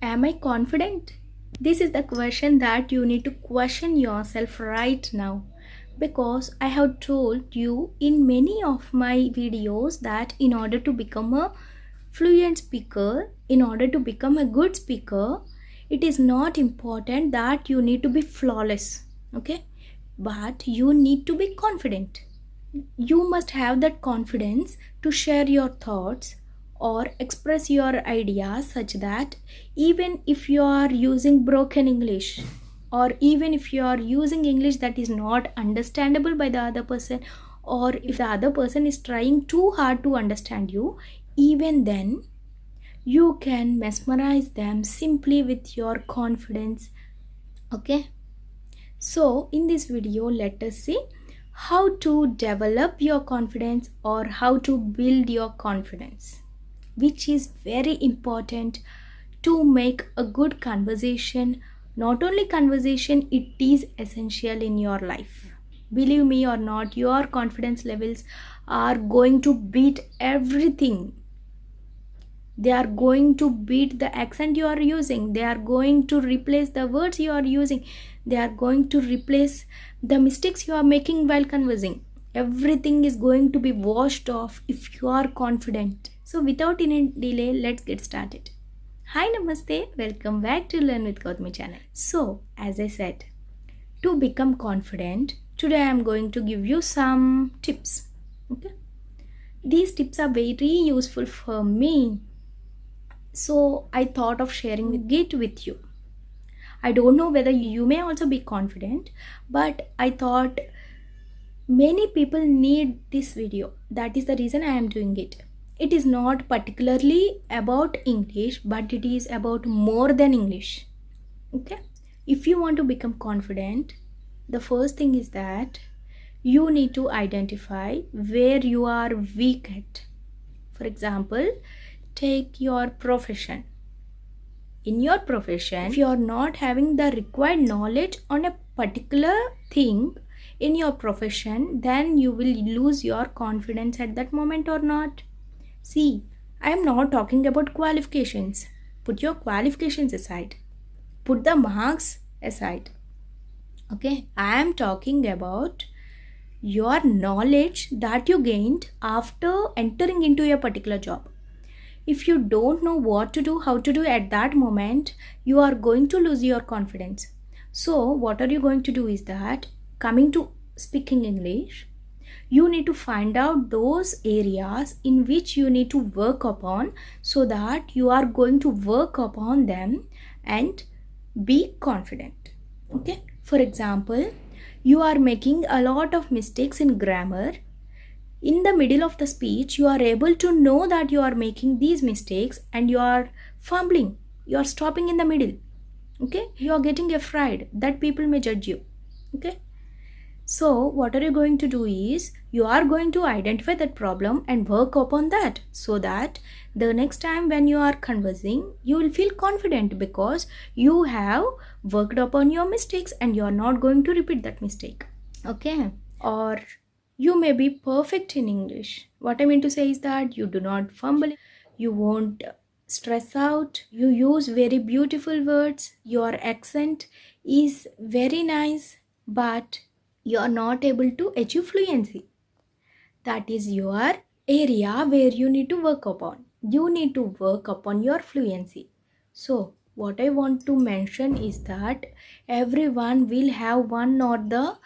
Am I confident? This is the question that you need to question yourself right now, because I have told you in many of my videos that in order to become a fluent speaker, in order to become a good speaker, it is not important that you need to be flawless, okay? But you need to be confident. You must have that confidence to share your thoughts or express your ideas such that even if you are using broken English, or even if you are using English that is not understandable by the other person, or if the other person is trying too hard to understand you, even then you can mesmerize them simply with your confidence. Okay, so in this video, let us see how to develop your confidence or how to build your confidence, which is very important to make a good conversation. Not only conversation, it is essential in your life. Believe me or not, your confidence levels are going to beat everything. They are going to beat the accent you are using. They are going to replace the words you are using. They are going to replace the mistakes you are making while conversing. Everything is going to be washed off if you are confident. So without any delay, let's get started. Hi, namaste. Welcome back to Learn with Gowthami channel. So as I said, to become confident, today I am going to give you some tips. Okay, these tips are very useful for me, so I thought of sharing it with you. I don't know whether you may also be confident, but I thought many people need this video. That is the reason I am doing it. It is not particularly about English, but it is about more than English. Okay, if you want to become confident, the first thing is that you need to identify where you are weak at. For example, take your profession. In your profession, if you are not having the required knowledge on a particular thing in your profession, then you will lose your confidence at that moment or not. See, I am not talking about qualifications. Put your qualifications aside. Put the marks aside. Okay, I am talking about your knowledge that you gained after entering into a particular job. If you don't know what to do, how to do at that moment, you are going to lose your confidence. So what are you going to do is that, coming to speaking English, you need to find out those areas in which you need to work upon, so that you are going to work upon them and be confident. Okay, for example, you are making a lot of mistakes in grammar. In the middle of the speech, you are able to know that you are making these mistakes and you are fumbling. You are stopping in the middle. Okay, you are getting afraid that people may judge you. Okay, so what are you going to do is, you are going to identify that problem and work upon that, so that the next time when you are conversing, you will feel confident because you have worked upon your mistakes and you are not going to repeat that mistake. Okay, or you may be perfect in English. What I mean to say is that you do not fumble, you won't stress out, you use very beautiful words, your accent is very nice, but you are not able to achieve fluency. That is your area where you need to work upon. You need to work upon your fluency. So what I want to mention is that everyone will have one or the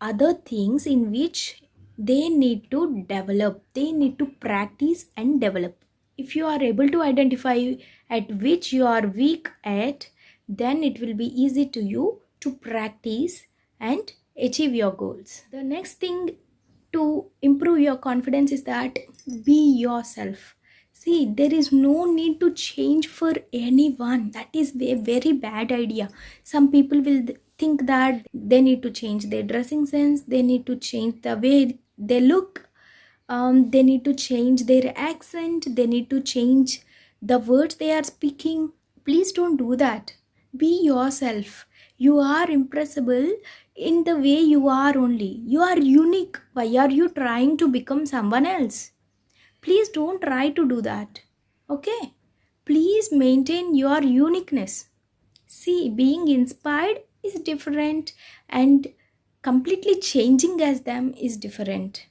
other things in which they need to develop, they need to practice and develop. If you are able to identify at which you are weak at, then it will be easy to you to practice and achieve your goals. The next thing to improve your confidence is that be yourself. See, there is no need to change for anyone. That is a very bad idea. Some people will think that they need to change their dressing sense, they need to change the way they look, they need to change their accent, they need to change the words they are speaking. Please don't do that. Be yourself. You are impressible in the way you are only. You are unique. Why are you trying to become someone else? Please don't try to do that. Okay, Please maintain your uniqueness. See, being inspired is different and completely changing as them is different.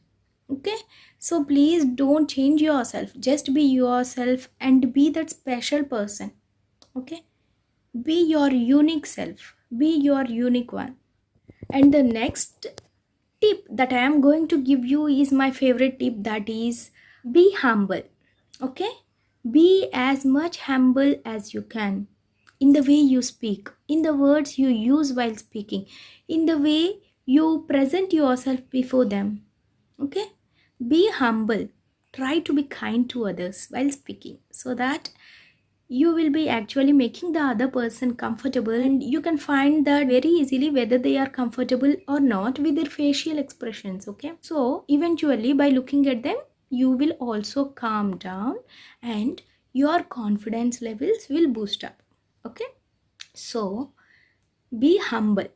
Okay? So please don't change yourself. Just be yourself and be that special person. Okay? Be your unique self. Be your unique one. And the next tip that I am going to give you is my favorite tip, that is be humble. Okay? Be as much humble as you can in the way you speak, in the words you use while speaking, in the way you present yourself before them. Okay? Be humble. Try to be kind to others while speaking so that you will be actually making the other person comfortable, and you can find that very easily whether they are comfortable or not with their facial expressions. Okay, so eventually by looking at them you will also calm down and your confidence levels will boost up. Okay, so be humble.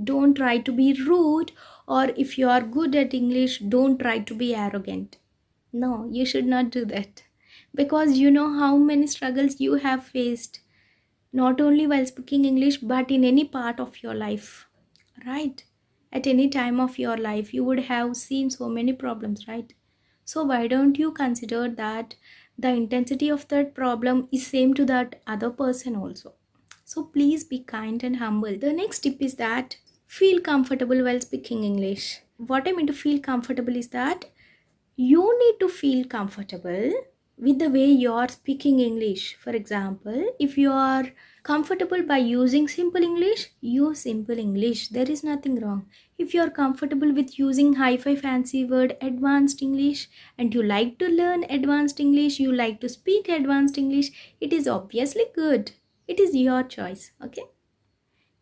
Don't try to be rude, or if you are good at English, don't try to be arrogant. No, you should not do that, because you know how many struggles you have faced, not only while speaking English but in any part of your life, right? At any time of your life, you would have seen so many problems, right? So why don't you consider that the intensity of that problem is same to that other person also? So please be kind and humble. The next tip is that feel comfortable while speaking English. What I mean to feel comfortable is that you need to feel comfortable with the way you are speaking English. For example, if you are comfortable by using simple English, use simple English. There is nothing wrong. If you are comfortable with using hi-fi fancy word advanced English and you like to learn advanced English, you like to speak advanced English, it is obviously good. It is your choice. Okay?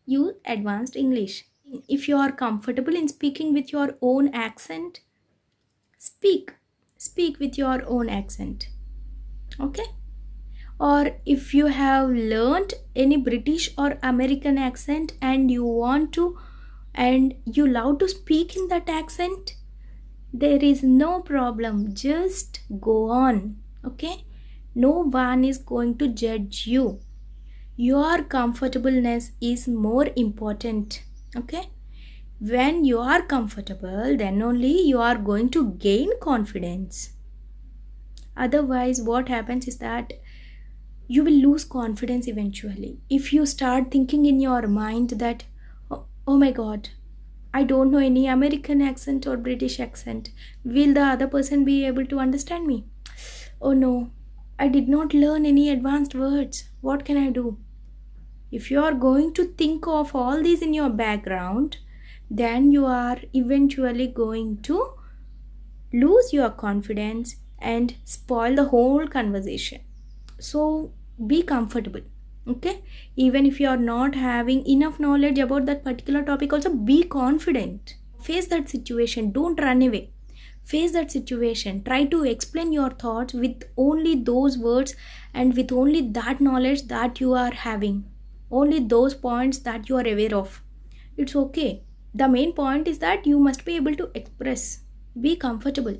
Use advanced English. If you are comfortable in speaking with your own accent, speak with your own accent. Okay? Or if you have learned any British or American accent and you want to and you love to speak in that accent, there is no problem. Just go on. Okay? No one is going to judge you. Your comfortableness is more important. Okay? When you are comfortable, then only you are going to gain confidence. Otherwise, what happens is that you will lose confidence eventually. If you start thinking in your mind that, oh my god, I don't know any American accent or British accent, will the other person be able to understand me? Oh no, I did not learn any advanced words. What can I do? If you are going to think of all these in your background, then you are eventually going to lose your confidence and spoil the whole conversation. So be comfortable. Okay, even if you are not having enough knowledge about that particular topic, also be confident. Face that situation. Don't run away. Face that situation. Try to explain your thoughts with only those words and with only that knowledge that you are having, only those points that you are aware of. It's okay. The main point is that you must be able to express. Be comfortable.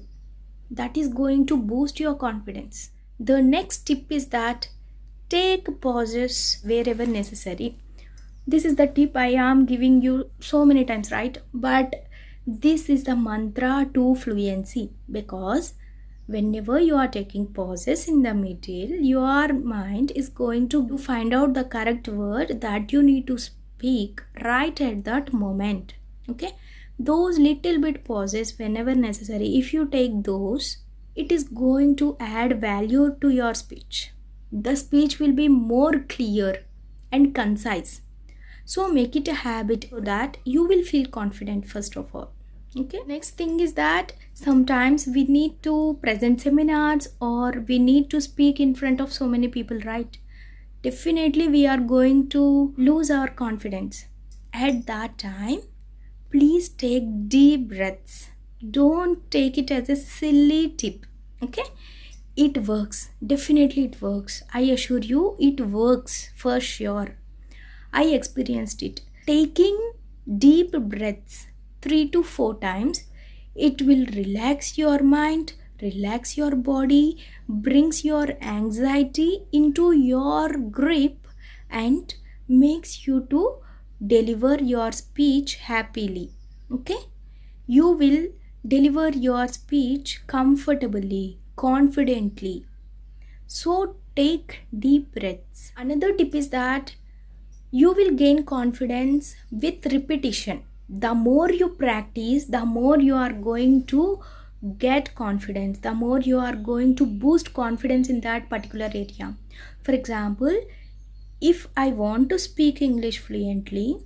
That is going to boost your confidence. The next tip is that take pauses wherever necessary. This is the tip I am giving you so many times, right? But this is the mantra to fluency, because whenever you are taking pauses in the middle, your mind is going to find out the correct word that you need to speak right at that moment. Okay? Those little bit pauses whenever necessary, if you take those, it is going to add value to your speech. The speech will be more clear and concise. So make it a habit so that you will feel confident first of all. Okay. Next thing is that sometimes we need to present seminars or we need to speak in front of so many people, right? Definitely we are going to lose our confidence. At that time, please take deep breaths. Don't take it as a silly tip. Okay? It works. Definitely it works. I assure you it works for sure. I experienced it. Taking deep breaths 3 to 4 times, it will relax your mind, relax your body, brings your anxiety into your grip, and makes you to deliver your speech happily. Okay? You will deliver your speech comfortably, confidently. So take deep breaths. Another tip is that you will gain confidence with repetition. The more you practice, the more you are going to get confidence, the more you are going to boost confidence in that particular area. For example, if I want to speak English fluently,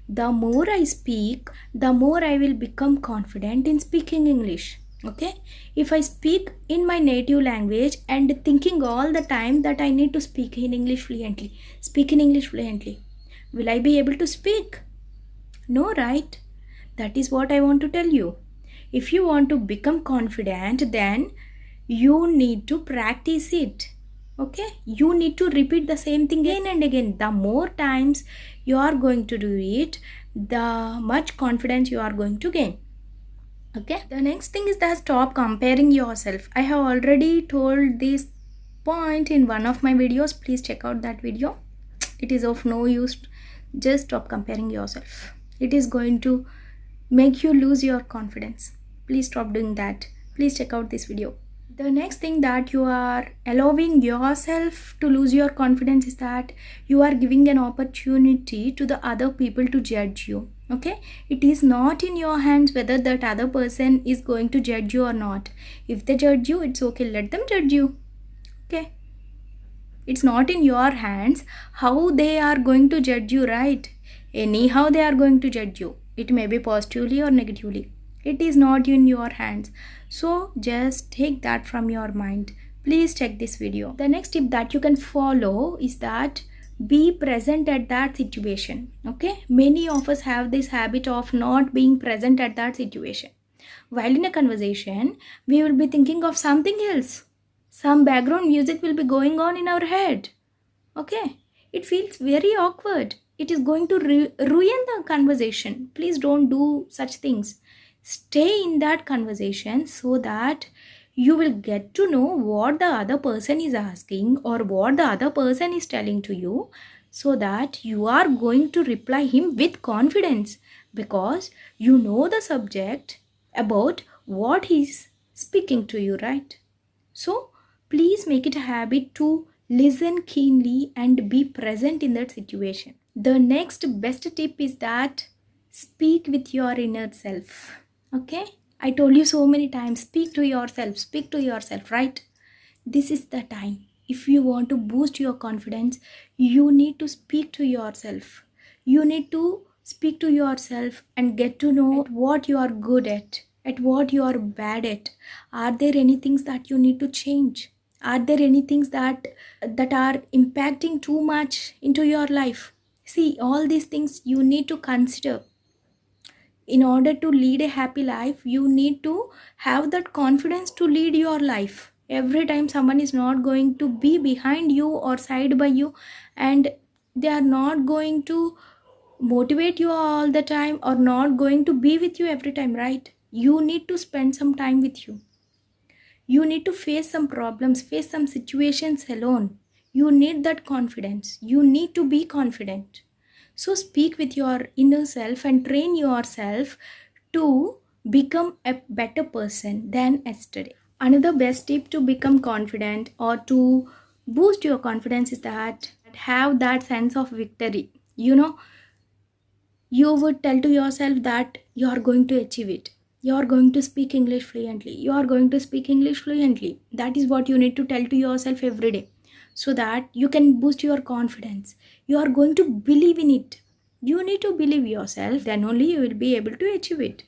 the more I speak, the more I will become confident in speaking English. Okay? If I speak in my native language and thinking all the time that I need to speak in English fluently, will I be able to speak? No, right? That is what I want to tell you. If you want to become confident, then you need to practice it. Okay? You need to repeat the same thing again and again. The more times you are going to do it, the much confidence you are going to gain. Okay? The next thing is that stop comparing yourself. I have already told this point in one of my videos. Please check out that video. It is of no use. Just stop comparing yourself. It is going to make you lose your confidence. Please stop doing that. Please check out this video. The next thing that you are allowing yourself to lose your confidence is that you are giving an opportunity to the other people to judge you. Okay? It is not in your hands whether that other person is going to judge you or not. If they judge you, it's okay. Let them judge you. Okay? It's not in your hands how they are going to judge you, right? Anyhow, they are going to judge you. It may be positively or negatively. It is not in your hands. So just take that from your mind. Please check this video. The next tip that you can follow is that be present at that situation. Okay? Many of us have this habit of not being present at that situation. While in a conversation, we will be thinking of something else. Some background music will be going on in our head. Okay? It feels very awkward. It is going to ruin the conversation. Please don't do such things. Stay in that conversation so that you will get to know what the other person is asking or what the other person is telling to you, so that you are going to reply him with confidence because you know the subject about what he's speaking to you, right? So please make it a habit to listen keenly and be present in that situation. The next best tip is that speak with your inner self. Okay? I told you so many times, speak to yourself, right? This is the time. If you want to boost your confidence, you need to speak to yourself. You need to speak to yourself and get to know what you are good at what you are bad at. Are there any things that you need to change? Are there any things that are impacting too much into your life? See, all these things you need to consider. In order to lead a happy life, you need to have that confidence to lead your life. Every time someone is not going to be behind you or side by you, and they are not going to motivate you all the time or not going to be with you every time, right? You need to spend some time with you. You need to face some problems, face some situations alone. You need that confidence. You need to be confident. So speak with your inner self and train yourself to become a better person than yesterday. Another best tip to become confident or to boost your confidence is that have that sense of victory. You would tell to yourself that you are going to achieve it. You are going to speak English fluently. You are going to speak English fluently. That is what you need to tell to yourself every day, so that you can boost your confidence. You are going to believe in it. You need to believe yourself, then only you will be able to achieve it.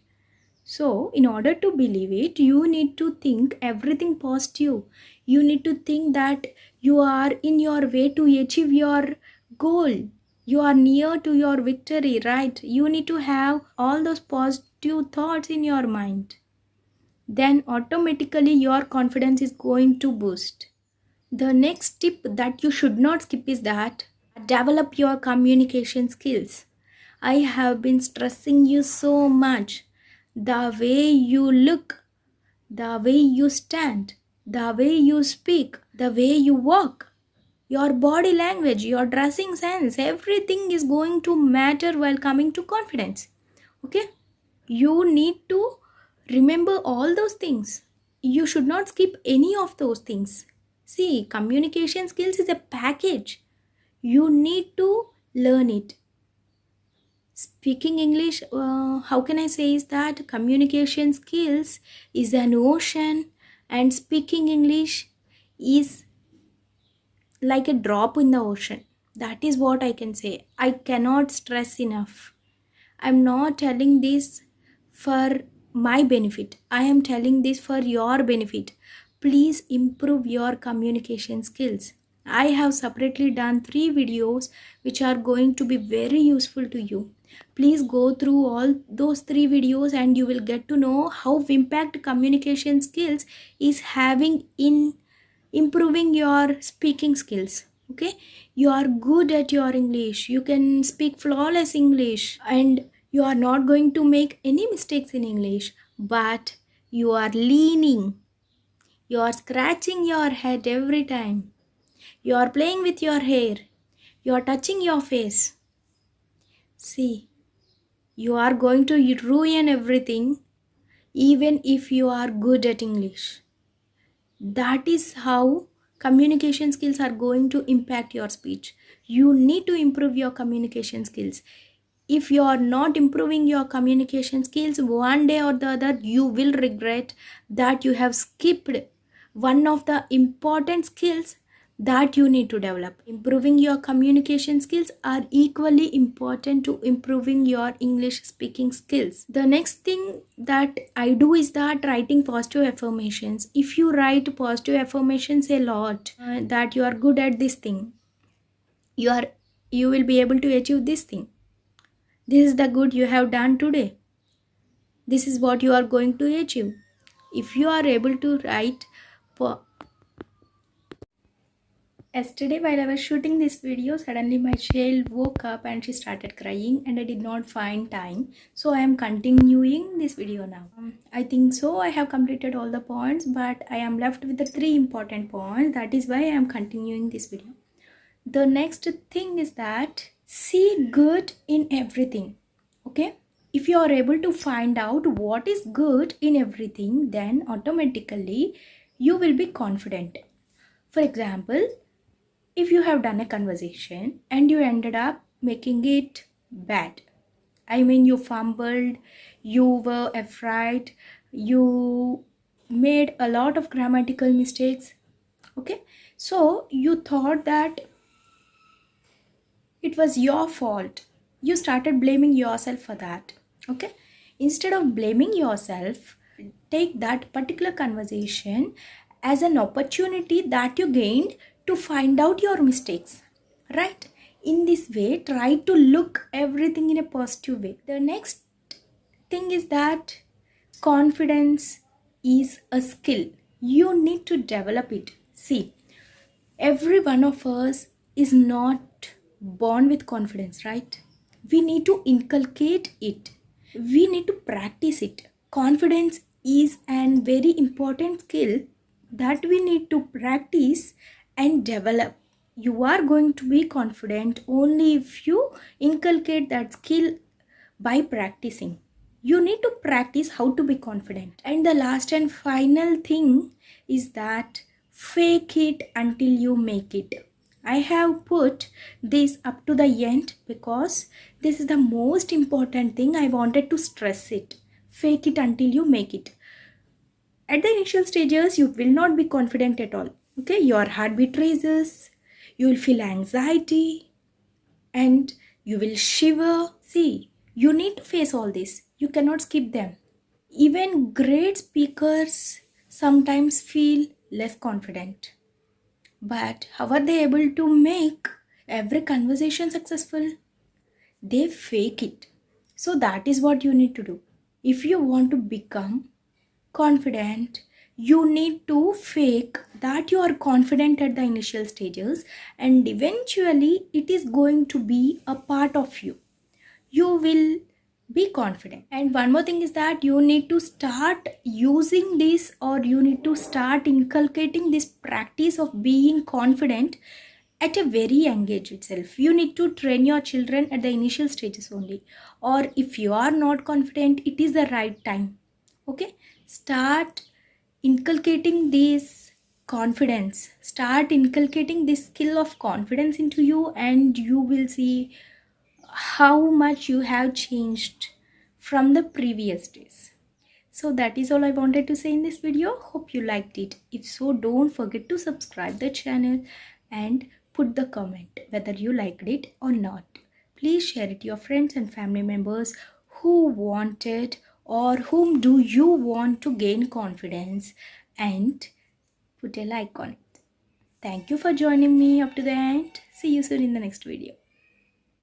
So, in order to believe it, you need to think everything positive. You need to think that you are in your way to achieve your goal. You are near to your victory, right? You need to have all those positive thoughts in your mind. Then automatically your confidence is going to boost. The next tip that you should not skip is that develop your communication skills. I have been stressing you so much. The way you look, the way you stand, the way you speak, the way you walk, your body language, your dressing sense, everything is going to matter while coming to confidence. Okay? You need to remember all those things. You should not skip any of those things. See, communication skills is a package. You need to learn it. Speaking English, how can I say is that communication skills is an ocean and speaking English is like a drop in the ocean. That is what I can say. I cannot stress enough. I'm not telling this for my benefit. I am telling this for your benefit. Please improve your communication skills. I have separately done 3 videos which are going to be very useful to you. Please go through all those 3 videos and you will get to know how impact communication skills is having in improving your speaking skills. Okay, you are good at your English, you can speak flawless English, and you are not going to make any mistakes in English, but you are leaning, you are scratching your head every time, you are playing with your hair, you are touching your face. See, you are going to ruin everything even if you are good at English. That is how communication skills are going to impact your speech. You need to improve your communication skills. If you are not improving your communication skills, one day or the other you will regret that you have skipped one of the important skills that you need to develop. Improving your communication skills are equally important to improving your English speaking skills. The next thing that I do is that writing positive affirmations. If you write positive affirmations a lot, that you are good at this thing, you will be able to achieve this thing. This is the good you have done today. This is what you are going to achieve. If you are able to write Yesterday, while I was shooting this video, suddenly my child woke up and she started crying and I did not find time. So I am continuing this video now. I think so I have completed all the points, but I am left with the 3 important points. That is why I am continuing this video. The next thing is that see good in everything. Okay? If you are able to find out what is good in everything, then automatically you will be confident. For example, if you have done a conversation and you ended up making it bad, I mean you fumbled, you were afraid, you made a lot of grammatical mistakes, okay, so you thought that it was your fault, you started blaming yourself for that. Okay, instead of blaming yourself, take that particular conversation as an opportunity that you gained to find out your mistakes, right? In this way, try to look everything in a positive way. The next thing is that confidence is a skill. You need to develop it. See, every one of us is not born with confidence, right? We need to inculcate it. We need to practice it. Confidence is a very important skill that we need to practice and develop. You are going to be confident only if you inculcate that skill by practicing. You need to practice how to be confident. And the last and final thing is that fake it until you make it. I have put this up to the end because this is the most important thing. I wanted to stress it. Fake it until you make it. At the initial stages, you will not be confident at all. Okay, your heartbeat raises, you will feel anxiety, and you will shiver. See, you need to face all this. You cannot skip them. Even great speakers sometimes feel less confident. But how are they able to make every conversation successful? They fake it. So that is what you need to do. If you want to become confident, you need to fake that you are confident at the initial stages, and eventually it is going to be a part of you. You will Be confident. And one more thing is that you need to start using this, or you need to start inculcating this practice of being confident at a very young age itself. You need to train your children at the initial stages only. Or if you are not confident, it is the right time. Okay, start inculcating this confidence, start inculcating this skill of confidence into you, and you will see how much you have changed from the previous days. So that is all I wanted to say in this video. Hope you liked it. If so, don't forget to subscribe the channel and put the comment whether you liked it or not. Please share it to your friends and family members who wanted, or whom do you want to gain confidence, and put a like on it. Thank you for joining me up to the end. See you soon in the next video.